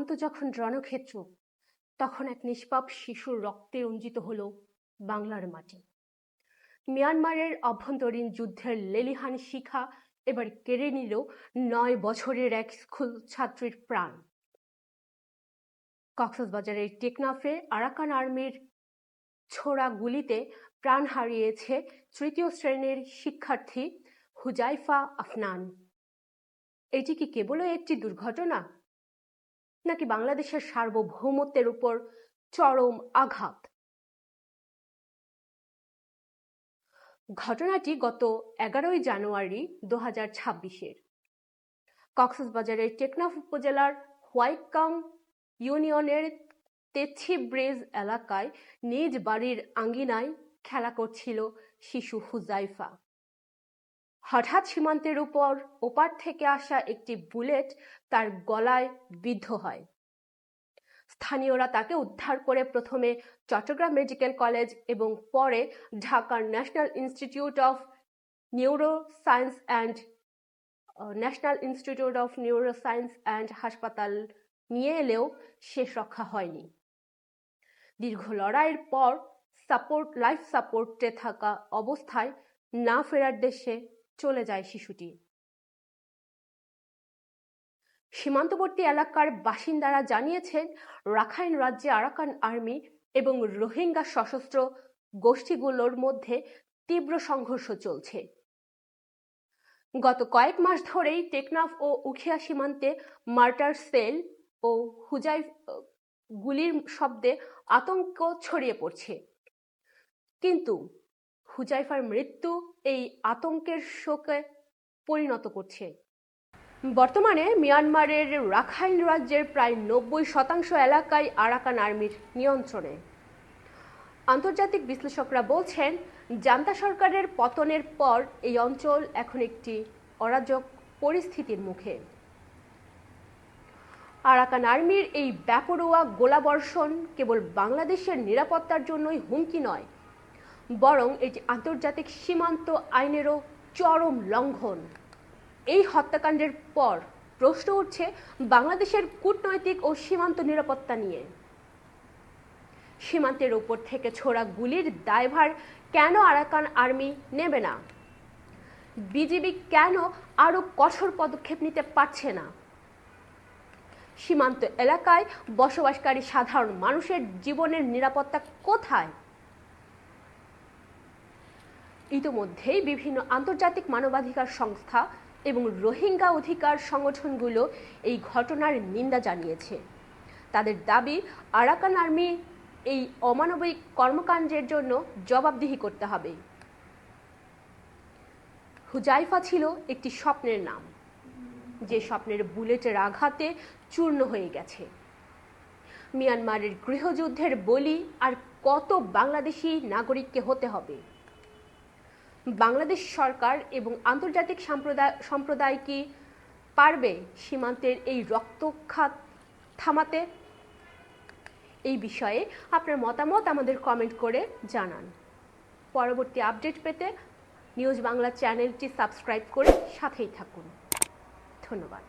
সীমান্ত যখন রণক্ষেত্র, তখন এক নিষ্পাপ শিশুর রক্তে রঞ্জিত হল বাংলার মাটি। মিয়ানমারের অভ্যন্তরীণ যুদ্ধের লেলিহান শিখা এবার কেড়ে নিল 9 বছরের এক স্কুল ছাত্রীর প্রাণ। কক্সবাজারের টেকনাফে আরাকান আর্মির ছোড়া গুলিতে প্রাণ হারিয়েছে 3য় শ্রেণীর শিক্ষার্থী হুজাইফা আফনান। এটি কি কেবলই একটি দুর্ঘটনা, নাকি বাংলাদেশের সার্বভৌমত্বের উপর চরম আঘাত? ঘটনাটি গত 11 জানুয়ারি 2026-এর কক্সবাজারের টেকনাফ উপজেলার হোয়াইটকাং ইউনিয়নের তেছি ব্রিজ এলাকায় নিজ বাড়ির আঙ্গিনায় খেলা করছিল শিশু হুজাইফা। হঠাৎ সীমান্তের ওপার থেকে আসা একটি বুলেট তার গলায় বিদ্ধ হয়। স্থানীয়রা তাকে উদ্ধার করে প্রথমে চট্টগ্রাম মেডিকেল কলেজ এবং পরে ঢাকার national institute of neuroscience and হাসপাতাল নিয়ে এলেও শেষ রক্ষা হয়নি। দীর্ঘ লড়াইয়ের পর লাইফ সাপোর্টে থাকা অবস্থায় না ফেরার দেশে চলে যায় শিশুটি। সীমান্তবর্তী এলাকার বাসিন্দারা জানিয়েছেন, রাখাইন রাজ্যে আরাকান আর্মি এবং রোহিঙ্গা সশস্ত্র গোষ্ঠীগুলোর মধ্যে তীব্র সংঘর্ষ চলছে। গত কয়েক মাস ধরেই টেকনাফ ও উখিয়া সীমান্তে মার্টার সেল ও গুলির শব্দে আতঙ্ক ছড়িয়ে পড়ছে। কিন্তু হুজাইফার মৃত্যু এই আতঙ্কের শোকে পরিণত করছে। বর্তমানে মিয়ানমারের রাখাইন রাজ্যের প্রায় 90% এলাকায় আরাকান আর্মির নিয়ন্ত্রণে। আন্তর্জাতিক বিশ্লেষকরা বলছেন, জান্তা সরকারের পতনের পর এই অঞ্চল এখন একটি অরাজক পরিস্থিতির মুখে। আরাকান আর্মির এই বেপরোয়া গোলাবর্ষণ কেবল বাংলাদেশের নিরাপত্তার জন্যই হুমকি নয়, বরং এটি আন্তর্জাতিক সীমান্ত আইনেরও চরম লঙ্ঘন। এই হত্যাকাণ্ডের পর প্রশ্ন উঠছে বাংলাদেশের কূটনৈতিক ও সীমান্ত নিরাপত্তা নিয়ে। সীমান্তের উপর থেকে ছোড়া গুলির দায়ভার কেন আরাকান আর্মি নেবে না? বিজিবি কেন আরো কঠোর পদক্ষেপ নিতে পারছে না? সীমান্ত এলাকায় বসবাসকারী সাধারণ মানুষের জীবনের নিরাপত্তা কোথায়? ইতোমধ্যেই বিভিন্ন আন্তর্জাতিক মানবাধিকার সংস্থা এবং রোহিঙ্গা অধিকার সংগঠনগুলো এই ঘটনার নিন্দা জানিয়েছে। তাদের দাবি, আরাকান আর্মি এই অমানবিক কর্মকাণ্ডের জন্য জবাবদিহি করতে হবে। হুজাইফা ছিল একটি স্বপ্নের নাম, যে স্বপ্নের বুলেটের আঘাতে চূর্ণ হয়ে গেছে। মিয়ানমারের গৃহযুদ্ধের বলি আর কত বাংলাদেশি নাগরিককে হতে হবে? বাংলাদেশ সরকার এবং আন্তর্জাতিক সম্প্রদায় কি পারবে সীমান্তের এই রক্তক্ষাত থামাতে? এই বিষয়ে আপনার মতামত আমাদের কমেন্ট করে জানান। পরবর্তী আপডেট পেতে নিউজ বাংলা চ্যানেলটি সাবস্ক্রাইব করে সাথেই থাকুন। ধন্যবাদ।